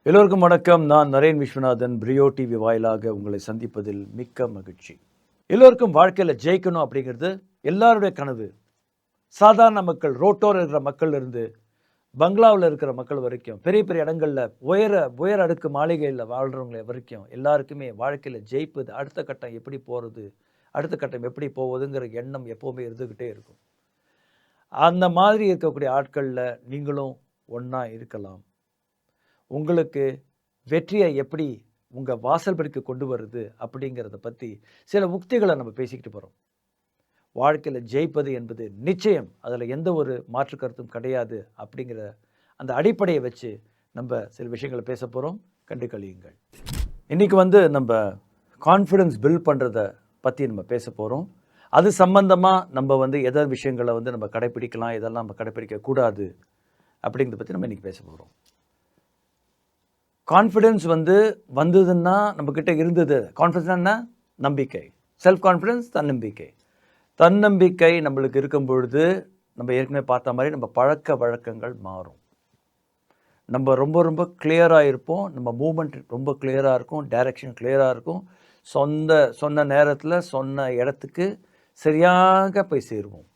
எல்லோருக்கும் வணக்கம். நான் நரேன் விஸ்வநாதன். பிரியோ டிவி வாயிலாக உங்களை சந்திப்பதில் மிக்க மகிழ்ச்சி. எல்லோருக்கும் வாழ்க்கையில் ஜெயிக்கணும் அப்படிங்கிறது எல்லாருடைய கனவு. சாதாரண மக்கள், ரோட்டோர இருக்கிற மக்கள் இருந்து பங்களாவில் இருக்கிற மக்கள் வரைக்கும், பெரிய பெரிய இடங்களில் உயர அடுக்கு மாளிகையில் வாழ்கிறவங்களை வரைக்கும் எல்லாருக்குமே வாழ்க்கையில் ஜெயிப்பது, அடுத்த கட்டம் எப்படி போகிறது, அடுத்த கட்டம் எப்படி போவதுங்கிற எண்ணம் எப்போவுமே இருந்துக்கிட்டே இருக்கும். அந்த மாதிரி இருக்கக்கூடிய ஆட்களில் நீங்களும் ஒன்றா இருக்கலாம். உங்களுக்கு வெற்றியை எப்படி உங்கள் வாசல் படிக்க கொண்டு வருது அப்படிங்கிறத பற்றி சில உக்திகளை நம்ம பேசிக்கிட்டு போகிறோம். வாழ்க்கையில் ஜெயிப்பது என்பது நிச்சயம், அதில் எந்த ஒரு மாற்று கருத்தும் கிடையாது அப்படிங்கிற அந்த அடிப்படையை வச்சு நம்ம சில விஷயங்களை பேச போகிறோம். கண்டு கழியுங்கள். இன்றைக்கி நம்ம கான்ஃபிடென்ஸ் பில்ட் பண்ணுறத பற்றி நம்ம பேச போகிறோம். அது சம்பந்தமாக நம்ம எதை விஷயங்களை நம்ம கடைப்பிடிக்கலாம், இதெல்லாம் நம்ம கடைப்பிடிக்கக்கூடாது அப்படிங்கிறத பற்றி நம்ம இன்றைக்கி பேச போகிறோம். கான்ஃபிடென்ஸ் வந்ததுன்னா நம்மக்கிட்ட இருந்தது. கான்ஃபிடென்ஸ் என்ன? நம்பிக்கை. செல்ஃப் கான்ஃபிடென்ஸ் தன்னம்பிக்கை. தன்னம்பிக்கை நம்மளுக்கு இருக்கும் பொழுது நம்ம ஏற்கனவே பார்த்த மாதிரி நம்ம பழக்க வழக்கங்கள் மாறும். நம்ம ரொம்ப ரொம்ப கிளியராக இருப்போம். நம்ம மூமெண்ட் ரொம்ப கிளியராக இருக்கும். டைரக்ஷன் கிளியராக இருக்கும். சொன்ன நேரத்தில் சொன்ன இடத்துக்கு சரியாக போய் சேருவோம்.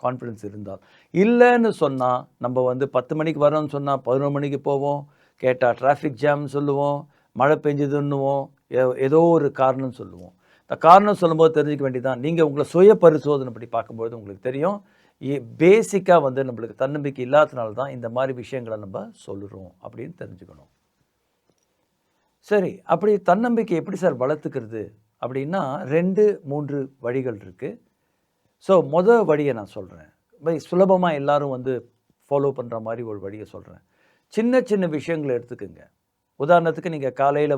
கான்ஃபிடென்ஸ் இருந்தால். இல்லைன்னு சொன்னால் நம்ம 10 மணிக்கு வரோன்னு சொன்னால் 11 மணிக்கு போவோம். கேட்டால் டிராஃபிக் ஜாம்னு சொல்லுவோம், மழை பெஞ்சதுன்னுவோம், ஏதோ ஒரு காரணம் சொல்லுவோம். இந்த காரணம் சொல்லும்போது தெரிஞ்சிக்க வேண்டியதான். நீங்கள் உங்களை சுய பரிசோதனை படி பார்க்கும்போது உங்களுக்கு தெரியும், பேசிக்காக நம்மளுக்கு தன்னம்பிக்கை இல்லாதனால தான் இந்த மாதிரி விஷயங்களை நம்ம சொல்லுறோம் அப்படின்னு தெரிஞ்சுக்கணும். சரி, அப்படி தன்னம்பிக்கை எப்படி சார் வளர்த்துக்கிறது அப்படின்னா 2-3 வழிகள் இருக்குது. ஸோ வழியை நான் சொல்கிறேன். சுலபமாக எல்லோரும் ஃபாலோ பண்ணுற மாதிரி ஒரு வழியை சொல்கிறேன். சின்ன சின்ன விஷயங்களை எடுத்துக்கோங்க. உதாரணத்துக்கு நீங்கள் காலையில்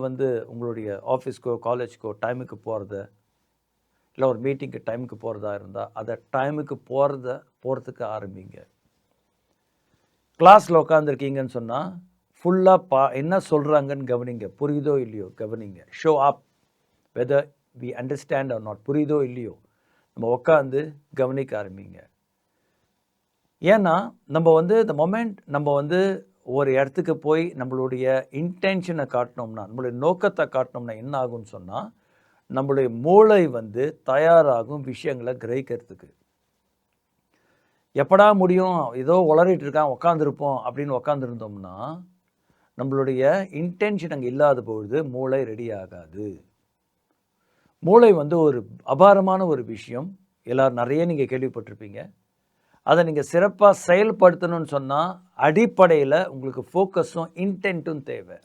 உங்களுடைய ஆஃபீஸ்க்கோ காலேஜ்க்கோ டைமுக்கு போகிறத, இல்லை ஒரு மீட்டிங்க்கு டைமுக்கு போகிறதா இருந்தால் அதை டைமுக்கு போகிறதுக்கு ஆரம்பிங்க. கிளாஸில் உட்காந்துருக்கீங்கன்னு சொன்னால் ஃபுல்லாக என்ன சொல்கிறாங்கன்னு கவனிங்க. புரியுதோ இல்லையோ கவனிங்க. Show up whether we understand or not. புரியுதோ இல்லையோ நம்ம உட்காந்து கவனிக்க ஆரம்பிங்க. ஏன்னா நம்ம இந்த மொமெண்ட் நம்ம ஒரு இடத்துக்கு போய் நம்மளுடைய இன்டென்ஷனை காட்டினோம்னா, நம்மளுடைய நோக்கத்தை காட்டினோம்னா என்ன ஆகும்னு சொன்னால், நம்மளுடைய மூளை தயாராகும் விஷயங்களை கிரகிக்கிறதுக்கு. எப்படா முடியும், ஏதோ உளறிட்டு இருக்கான் உட்காந்துருப்போம் அப்படின்னு உட்காந்துருந்தோம்னா நம்மளுடைய இன்டென்ஷன் அங்கே இல்லாத பொழுது மூளை ரெடி ஆகாது. மூளை ஒரு அபாரமான ஒரு விஷயம். எல்லோரும் நிறைய நீங்கள் கேள்விப்பட்டிருப்பீங்க. அதை நீங்கள் சிறப்பாக செயல்படுத்தணும்னு சொன்னால் அடிப்படையில் உங்களுக்கு ஃபோக்கஸும் இன்டென்ட்டும் தேவை.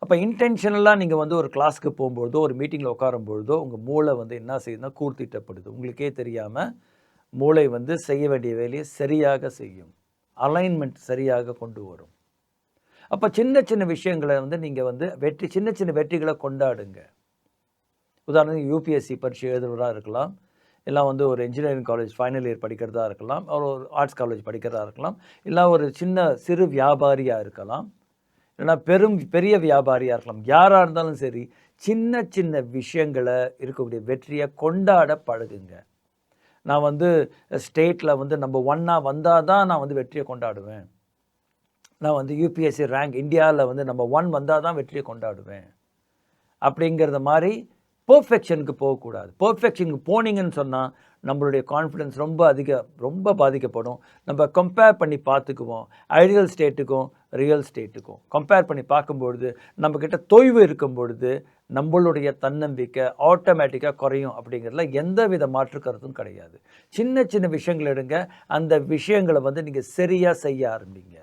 அப்போ இன்டென்ஷனலாக நீங்கள் ஒரு கிளாஸுக்கு போகும்பொழுதோ ஒரு மீட்டிங்கில் உட்காரும்பொழுதோ உங்கள் மூளை என்ன செய்யுதுன்னா கூர்த்திட்டப்படுது. உங்களுக்கே தெரியாமல் மூளை செய்ய வேண்டிய வேலையை சரியாக செய்யும். அலைன்மெண்ட் சரியாக கொண்டு வரும். அப்போ சின்ன சின்ன விஷயங்களை நீங்கள் சின்ன சின்ன வெற்றிகளை கொண்டாடுங்க. உதாரணத்துக்கு யூபிஎஸ்சி பரீட்சை எழுதுவதாக இருக்கலாம், இல்லை ஒரு இன்ஜினியரிங் காலேஜ் ஃபைனல் இயர் படிக்கிறதா இருக்கலாம், ஒரு ஆர்ட்ஸ் காலேஜ் படிக்கிறதா இருக்கலாம், இல்லை ஒரு சிறு வியாபாரியாக இருக்கலாம், இல்லைனா பெரிய வியாபாரியாக இருக்கலாம். யாராக இருந்தாலும் சரி, சின்ன சின்ன விஷயங்களை இருக்கக்கூடிய வெற்றியை கொண்டாட பழகுங்க. நான் ஸ்டேட்டில் நம்பர் 1 வந்தால் தான் நான் வெற்றியை கொண்டாடுவேன். நான் யூபிஎஸ்சி ரேங்க் இந்தியாவில் நம்பர் 1 வந்தால் தான் வெற்றியை கொண்டாடுவேன் அப்படிங்கிறத மாதிரி பர்ஃபெக்ஷனுக்கு போகக்கூடாது. பர்ஃபெக்ஷனுக்கு போனீங்கன்னு சொன்னால் நம்மளுடைய கான்ஃபிடென்ஸ் ரொம்ப பாதிக்கப்படும். நம்ம கம்பேர் பண்ணி பார்த்துக்குவோம். ஐடியல் ஸ்டேட்டுக்கும் ரியல் ஸ்டேட்டுக்கும் கம்பேர் பண்ணி பார்க்கும்பொழுது நம்மக்கிட்ட தொய்வு இருக்கும் பொழுது நம்மளுடைய தன்னம்பிக்கை ஆட்டோமேட்டிக்காக குறையும். அப்படிங்கிறதுல எந்த வித மாற்று கருத்தும் கிடையாது. சின்ன சின்ன விஷயங்கள் எடுங்க. அந்த விஷயங்களை நீங்கள் சரியாக செய்ய ஆரம்பிங்க.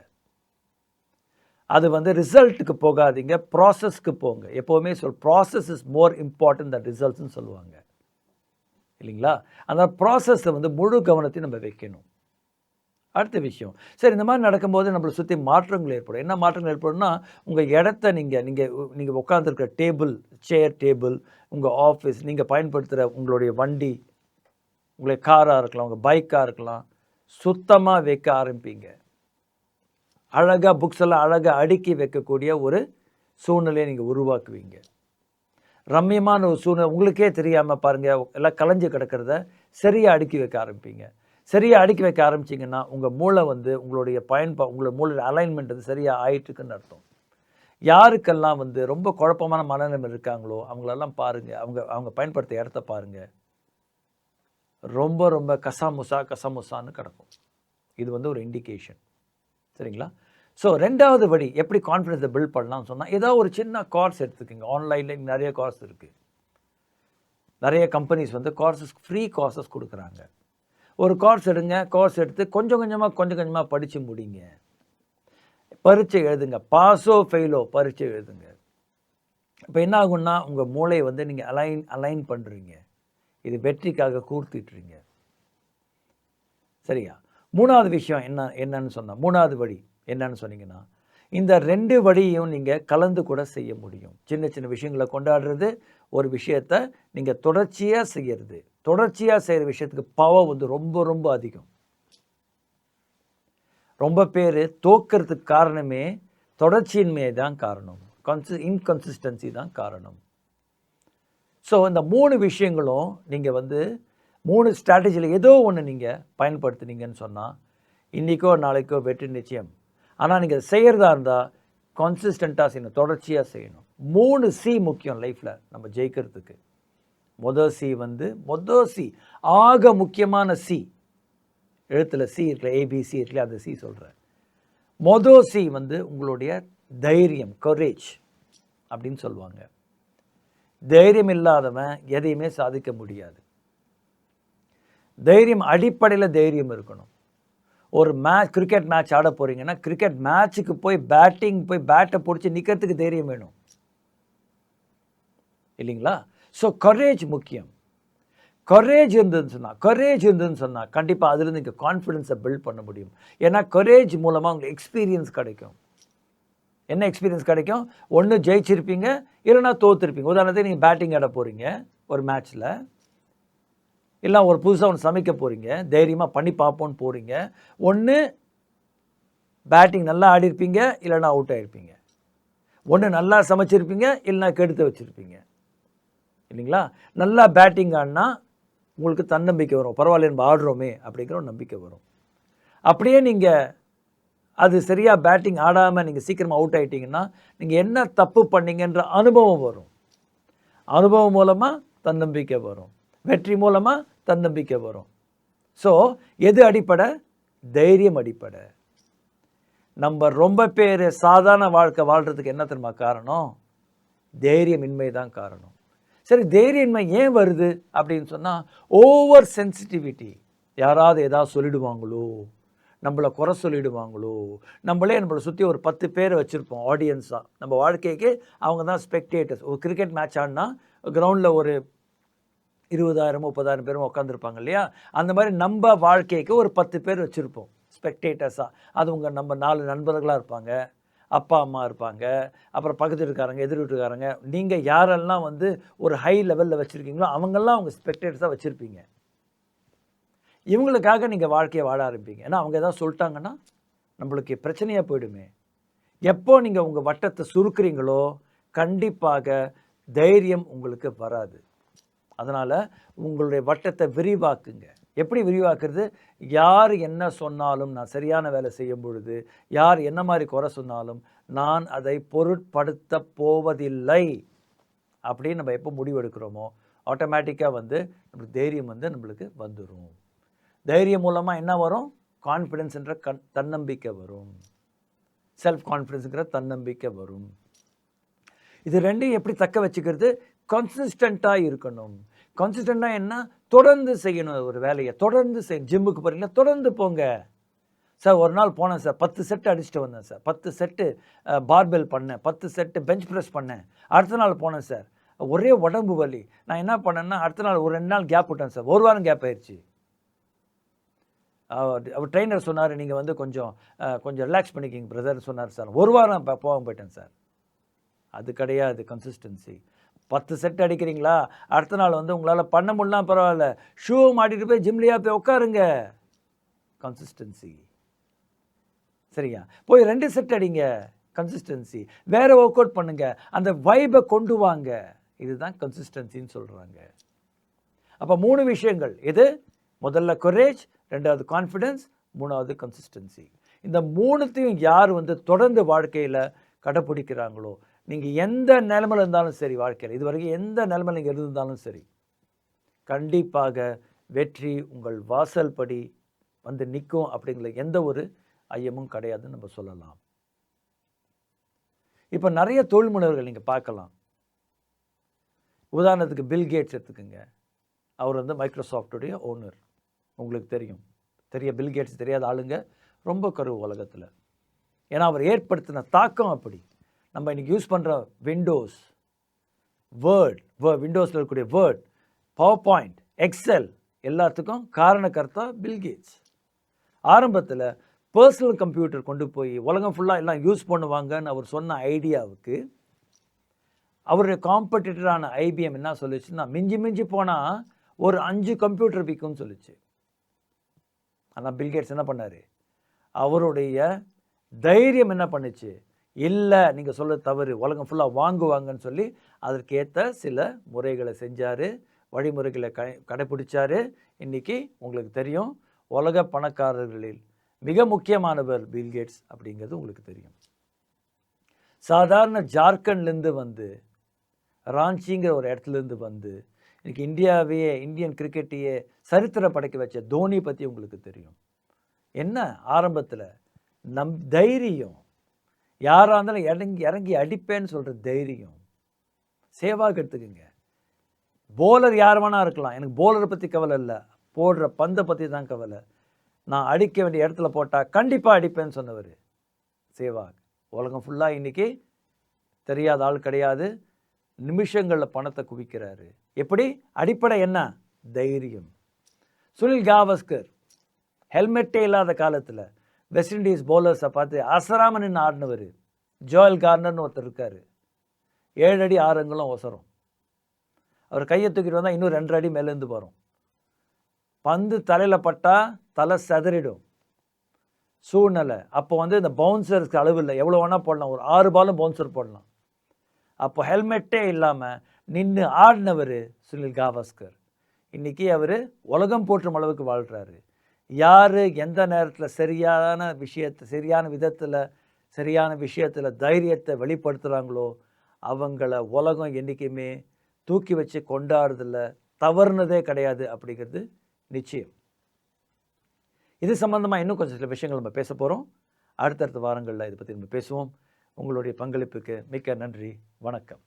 அது ரிசல்ட்டுக்கு போகாதீங்க, ப்ராசஸ்க்கு போங்க. எப்போவுமே process is more important than ரிசல்ட்ஸ்ன்னு சொல்லுவாங்க இல்லைங்களா? அந்த ப்ராசஸில் முழு கவனத்தையும் நம்ம வைக்கணும். அடுத்த விஷயம், சரி, இந்த மாதிரி நடக்கும்போது நம்மளை சுற்றி மாற்றங்கள் ஏற்படும். என்ன மாற்றங்கள் ஏற்படும்னா, உங்கள் இடத்த நீங்கள் உட்காந்துருக்கிற டேபிள், உங்கள் ஆஃபீஸ், நீங்கள் பயன்படுத்துகிற உங்களுடைய வண்டி, உங்களுடைய காராக இருக்கலாம், உங்கள் பைக்காக இருக்கலாம், சுத்தமாக வைக்க ஆரம்பிப்பீங்க. அழகாக புக்ஸ் எல்லாம் அழகாக அடுக்கி வைக்கக்கூடிய ஒரு சூழ்நிலையை நீங்கள் உருவாக்குவீங்க. ரம்மியமான ஒரு சூழ்நிலை உங்களுக்கே தெரியாமல் பாருங்கள், எல்லாம் கலைஞ்சு கிடக்கிறத சரியாக அடுக்கி வைக்க ஆரம்பிப்பீங்க. சரியாக அடுக்கி வைக்க ஆரம்பிச்சிங்கன்னா உங்கள் மூளை உங்களுடைய உங்களோட மூளையோட அலைன்மெண்ட் சரியாக ஆயிட்டுருக்குன்னு அர்த்தம். யாருக்கெல்லாம் வந்து ரொம்ப குழப்பமான மனநிலைமை இருக்காங்களோ அவங்களெல்லாம் பாருங்கள், அவங்க பயன்படுத்த இடத்த பாருங்கள், ரொம்ப ரொம்ப கசமுசான்னு கிடக்கும். இது வந்து ஒரு இண்டிகேஷன். சரிங்களா? ஸோ 2வது வழி எப்படி கான்ஃபிடன்ஸை பில்ட் பண்ணலாம்னு சொன்னால், ஏதோ ஒரு சின்ன கோர்ஸ் எடுத்துக்கோங்க. ஆன்லைனில் நிறைய கோர்ஸ் இருக்குது. நிறைய கம்பெனிஸ் வந்து ஃப்ரீ கோர்சஸ் கொடுக்குறாங்க. ஒரு கோர்ஸ் எடுங்க, கோர்ஸ் எடுத்து கொஞ்சம் கொஞ்சமாக படித்து முடிங்க. பரீட்சை எழுதுங்க, பாஸோ ஃபெயிலோ பரீட்சை எழுதுங்க. இப்போ என்ன ஆகும்னா, உங்கள் மூளையை வந்து நீங்கள் அலைன் பண்ணுறீங்க. இது வெற்றிக்காக கூர்த்திட்டுறீங்க. சரியா? 3வது விஷயம் என்னன்னு சொன்னால், 3வது வழி என்னன்னு சொன்னீங்கன்னா, இந்த 2 வழியும் நீங்கள் கலந்து கூட செய்ய முடியும். சின்ன சின்ன விஷயங்களை கொண்டாடுறது, ஒரு விஷயத்தை நீங்கள் தொடர்ச்சியாக செய்கிறது. தொடர்ச்சியாக செய்கிற விஷயத்துக்கு பவர் வந்து ரொம்ப ரொம்ப அதிகம். ரொம்ப பேர் தோக்கிறதுக்கு காரணமே தொடர்ச்சியின்மையை தான் காரணம். இன்கன்சிஸ்டன்சி தான் காரணம். ஸோ இந்த 3 விஷயங்களும் நீங்கள் வந்து 3 ஸ்ட்ராட்டஜியில் ஏதோ ஒன்று நீங்கள் பயன்படுத்துனீங்கன்னு சொன்னால், இன்றைக்கோ நாளைக்கோ வெற்றி நிச்சயம். ஆனால் நீங்கள் செய்கிறதா இருந்தால் கன்சிஸ்டண்ட்டாக செய்யணும், தொடர்ச்சியாக செய்யணும். 3 சி முக்கியம் லைஃப்பில் நம்ம ஜெயிக்கிறதுக்கு. மொதல் சி ஆக முக்கியமான சி, எழுத்தில் சி இருக்குல்ல, ஏபிசி இருக்குல்ல, அந்த சி சொல்கிறேன். மொதல் சி வந்து உங்களுடைய தைரியம், கரேஜ் அப்படின்னு சொல்லுவாங்க. தைரியம் இல்லாதவன் எதையுமே சாதிக்க முடியாது. தைரியம் அடிப்படையில் தைரியம் இருக்கணும். ஒரு கிரிக்கெட் மேட்ச் ஆட போகிறீங்கன்னா, கிரிக்கெட் மேட்சுக்கு போய் பேட்டை பிடிச்சி நிற்கிறதுக்கு தைரியம் வேணும் இல்லைங்களா? ஸோ கரேஜ் முக்கியம். கரேஜ் இருந்ததுன்னு சொன்னால் கண்டிப்பாக அதுலேருந்து இங்கே கான்ஃபிடென்ஸை பில்ட் பண்ண முடியும். ஏன்னா கரேஜ் மூலமாக உங்களுக்கு எக்ஸ்பீரியன்ஸ் கிடைக்கும். என்ன எக்ஸ்பீரியன்ஸ் கிடைக்கும்? ஒன்று ஜெயிச்சிருப்பீங்க, இல்லைனா தோற்றுருப்பீங்க. உதாரணத்துக்கு நீங்கள் பேட்டிங் ஆட போகிறீங்க ஒரு மேட்ச்சில், இல்லை ஒரு புதுசாக ஒன்று சமைக்க போகிறீங்க, தைரியமாக பண்ணி பார்ப்போன்னு போகிறீங்க. ஒன்று பேட்டிங் நல்லா ஆடிருப்பீங்க, இல்லைனா அவுட் ஆகிருப்பீங்க. ஒன்று நல்லா சமைச்சிருப்பீங்க, இல்லைனா கெடுத்து வச்சுருப்பீங்க இல்லைங்களா? நல்லா பேட்டிங் ஆடினா உங்களுக்கு தன்னம்பிக்கை வரும். பரவாயில்ல நம்ம ஆடுறோமே அப்படிங்கிற ஒரு நம்பிக்கை வரும். அப்படியே நீங்கள் அது சரியாக பேட்டிங் ஆடாமல் நீங்கள் சீக்கிரமாக அவுட் ஆகிட்டீங்கன்னா, நீங்கள் என்ன தப்பு பண்ணீங்கன்ற அனுபவம் வரும். அனுபவம் மூலமாக தன்னம்பிக்கை வரும். வெற்றி மூலமாக தன்னம்பிக்கை வரும். ஸோ எது அடிப்படை? தைரியம் அடிப்படை. நம்ம ரொம்ப பேர் சாதாரண வாழ்க்கை வாழ்கிறதுக்கு என்ன தெரியுமா காரணம்? தைரியமின்மை தான் காரணம். சரி, தைரியமின்மை ஏன் வருது அப்படின்னு சொன்னால், ஓவர் சென்சிட்டிவிட்டி. யாராவது ஏதாவது சொல்லிடுவாங்களோ, நம்மளை குறை சொல்லிடுவாங்களோ, நம்மளை சுற்றி ஒரு 10 பேரை வச்சுருப்போம் ஆடியன்ஸாக. நம்ம வாழ்க்கைக்கு அவங்க தான் ஸ்பெக்டேட்டர்ஸ். ஒரு கிரிக்கெட் மேட்ச் ஆடினா கிரவுண்டில் ஒரு 20,000 30,000 பேரும் உட்காந்துருப்பாங்க இல்லையா? அந்த மாதிரி நம்ம வாழ்க்கைக்கு ஒரு 10 பேர் வச்சுருப்போம் ஸ்பெக்டேட்டர்ஸாக. அது நம்ம 4 நண்பர்களாக இருப்பாங்க, அப்பா அம்மா இருப்பாங்க, அப்புறம் பக்கத்து வீட்டுக்காரங்க, எதிர் வீட்டுக்காரங்க. நீங்கள் யாரெல்லாம் வந்து ஒரு ஹை லெவலில் வச்சுருக்கீங்களோ அவங்கெல்லாம் அவங்க ஸ்பெக்டேட்டர்ஸாக வச்சுருப்பீங்க. இவங்களுக்காக நீங்கள் வாழ்க்கையை வாழ ஆரம்பிப்பீங்க. ஏன்னா அவங்க எதாவது சொல்லிட்டாங்கன்னா நம்மளுக்கு பிரச்சனையாக போயிடுமே. எப்போ நீங்கள் உங்கள் வட்டத்தை சுருக்குறீங்களோ கண்டிப்பாக தைரியம் உங்களுக்கு வராது. அதனால் உங்களுடைய வட்டத்தை விரிவாக்குங்க. எப்படி விரிவாக்குறது? யார் என்ன சொன்னாலும் நான் சரியான வேலை செய்யும் பொழுது, யார் என்ன மாதிரி குறை சொன்னாலும் நான் அதை பொருட்படுத்த போவதில்லை அப்படின்னு நம்ம எப்போ முடிவெடுக்கிறோமோ ஆட்டோமேட்டிக்காக வந்து நம்மளுக்கு தைரியம் வந்து நம்மளுக்கு வந்துடும். தைரியம் மூலமாக என்ன வரும்? கான்ஃபிடென்ஸ்ன்ற தன்னம்பிக்கை வரும். செல்ஃப் கான்ஃபிடென்ஸுங்கிற தன்னம்பிக்கை வரும். இது ரெண்டையும் எப்படி தக்க வச்சுக்கிறது? கன்சிஸ்டண்ட்டாக இருக்கணும். கன்சிஸ்டண்ட்டாக என்ன? தொடர்ந்து செய்யணும் ஒரு வேலையை. தொடர்ந்து செய்யணும். ஜிம்முக்கு போகிறீங்களா? தொடர்ந்து போங்க. சார் ஒரு நாள் போனேன் சார், 10 செட்டு அடிச்சுட்டு வந்தேன் சார், 10 செட்டு பார்பெல் பண்ணேன், 10 செட்டு பெஞ்ச் ப்ரெஸ் பண்ணேன். அடுத்த நாள் போனேன் சார், ஒரே உடம்பு வலி. நான் என்ன பண்ணேன்னா அடுத்த நாள் ஒரு 2 நாள் கேப் விட்டேன் சார், ஒரு வாரம் கேப் ஆயிடுச்சு. அவர் ட்ரெயினர் சொன்னார், நீங்கள் வந்து கொஞ்சம் ரிலாக்ஸ் பண்ணிக்கிங்க பிரதர்னு சொன்னார் சார். ஒரு வாரம் போக போயிட்டேன் சார். அது கிடையாது கன்சிஸ்டன்சி. 10 செட் அடிக்கிறீங்களா, அடுத்த நாள் வந்து உங்களால் பண்ண முடியலாம் பரவாயில்ல, ஷூ மாட்டிட்டு போய் ஜிம்லையாக போய் உட்காருங்க. கன்சிஸ்டன்சி. சரியா? போய் 2 செட் அடிங்க. கன்சிஸ்டன்சி. வேறு ஒர்க் அவுட் பண்ணுங்க, அந்த வைபை கொண்டு வாங்க. இதுதான் கன்சிஸ்டன்சின்னு சொல்கிறாங்க. அப்போ 3 விஷயங்கள். எது? முதல்ல கரேஜ், 2வது கான்ஃபிடென்ஸ், 3வது கன்சிஸ்டன்சி. இந்த 3த்தையும் யார் வந்து தொடர்ந்து வாழ்க்கையில் கடைப்பிடிக்கிறாங்களோ, நீங்கள் எந்த நிலைமையில் இருந்தாலும் சரி, வாழ்க்கையில் இதுவரைக்கும் எந்த நிலைமையில் நீங்கள் இருந்தாலும் சரி, கண்டிப்பாக வெற்றி உங்கள் வாசல் படி வந்து நிற்கும் அப்படிங்கிற எந்த ஒரு ஐயமும் கிடையாதுன்னு நம்ம சொல்லலாம். இப்போ நிறைய தொழில் முனைவர்கள் நீங்கள் பார்க்கலாம். உதாரணத்துக்கு பில் கேட்ஸ் எடுத்துக்கோங்க. அவர் வந்து மைக்ரோசாஃப்டுடைய ஓனர். உங்களுக்கு தெரியும். பில் கேட்ஸ் தெரியாத ஆளுங்க ரொம்ப கருவு உலகத்தில். ஏன்னா அவர் ஏற்படுத்தின தாக்கம் அப்படி. நம்ம இன்றைக்கி யூஸ் பண்ணுற விண்டோஸ், விண்டோஸில் இருக்கக்கூடிய வேர்ட், பவர் பாயிண்ட், எக்ஸல் எல்லாத்துக்கும் காரணக்கர்த்தா பில் கேட்ஸ். ஆரம்பத்தில் பர்சனல் கம்ப்யூட்டர் கொண்டு போய் உலகம் ஃபுல்லாக எல்லாம் யூஸ் பண்ணுவாங்கன்னு அவர் சொன்ன ஐடியாவுக்கு அவருடைய காம்படிட்டரான ஐபிஎம் என்ன சொல்லிச்சுன்னா, மிஞ்சி போனால் ஒரு 5 கம்ப்யூட்டர் விற்கும்னு சொல்லிச்சு. ஆனால் பில்கேட்ஸ் என்ன பண்ணார்? அவருடைய தைரியம் என்ன பண்ணுச்சு? இல்லை, நீங்கள் சொல்ல தவறு, உலகம் ஃபுல்லாக வாங்குவாங்கன்னு சொல்லி அதற்கேற்ற சில முறைகளை செஞ்சார், வழிமுறைகளை கடைப்பிடிச்சார். இன்றைக்கி உங்களுக்கு தெரியும், உலக பணக்காரர்களில் மிக முக்கியமானவர் பில்கேட்ஸ் அப்படிங்கிறது உங்களுக்கு தெரியும். சாதாரண ஜார்க்கண்ட்லேருந்து வந்து ராஞ்சிங்கிற ஒரு இடத்துலேருந்து வந்து இன்றைக்கி இந்தியன் கிரிக்கெட்டையே சரித்திர படைக்க வச்ச தோனி பற்றி உங்களுக்கு தெரியும். என்ன ஆரம்பத்தில் தைரியம், யாராக இருந்தாலும் இறங்கி அடிப்பேன்னு சொல்கிற தைரியம். சேவாக் எடுத்துக்கோங்க. போலர் யார் வேணா இருக்கலாம், எனக்கு போலரை பற்றி கவலை இல்லை, போடுற பந்தை பற்றி தான் கவலை. நான் அடிக்க வேண்டிய இடத்துல போட்டால் கண்டிப்பாக அடிப்பேன்னு சொன்னவர் சேவாக். உலகம் ஃபுல்லாக இன்றைக்கி தெரியாத ஆள் கிடையாது. நிமிஷங்களில் பணத்தை குவிக்கிறாரு. எப்படி? அடிப்படை என்ன? தைரியம். சுனில் காவஸ்கர் ஹெல்மெட்டே இல்லாத காலத்தில் வெஸ்ட் இண்டீஸ் பவுலர்ஸை பார்த்து அசராம நின்று ஆடினவர். ஜோயல் கார்னர்னு ஒருத்தர் இருக்கார், 7 அடி 6 அங்குலம் ஒசரம். அவர் கையை தூக்கிட்டு வந்தால் இன்னும் 2 அடி மேலேருந்து வரும். பந்து தலையில் பட்டால் தலை சதறிடும் சூழ்நிலை. அப்போ வந்து இந்த பவுன்சருக்கு அளவு இல்லை, எவ்வளோ வேணால் போடலாம், ஒரு 6 பாலும் பவுன்சர் போடலாம். அப்போ ஹெல்மெட்டே இல்லாமல் நின்று ஆடினவர் சுனில் காவஸ்கர். இன்றைக்கி அவர் உலகம் போற்றும் அளவுக்கு வாழ்கிறாரு. யார் எந்த நேரத்தில் சரியான விஷயத்தில் தைரியத்தை வெளிப்படுத்துகிறாங்களோ அவங்கள உலகம் என்றைக்குமே தூக்கி வச்சு கொண்டாடுறதில்ல, தவறுனதே கிடையாது அப்படிங்கிறது நிச்சயம். இது சம்பந்தமாக இன்னும் கொஞ்சம் சில விஷயங்கள் நம்ம பேச போகிறோம். அடுத்தடுத்த வாரங்களில் இதை பற்றி நம்ம பேசுவோம். உங்களுடைய பங்களிப்புக்கு மிக்க நன்றி. வணக்கம்.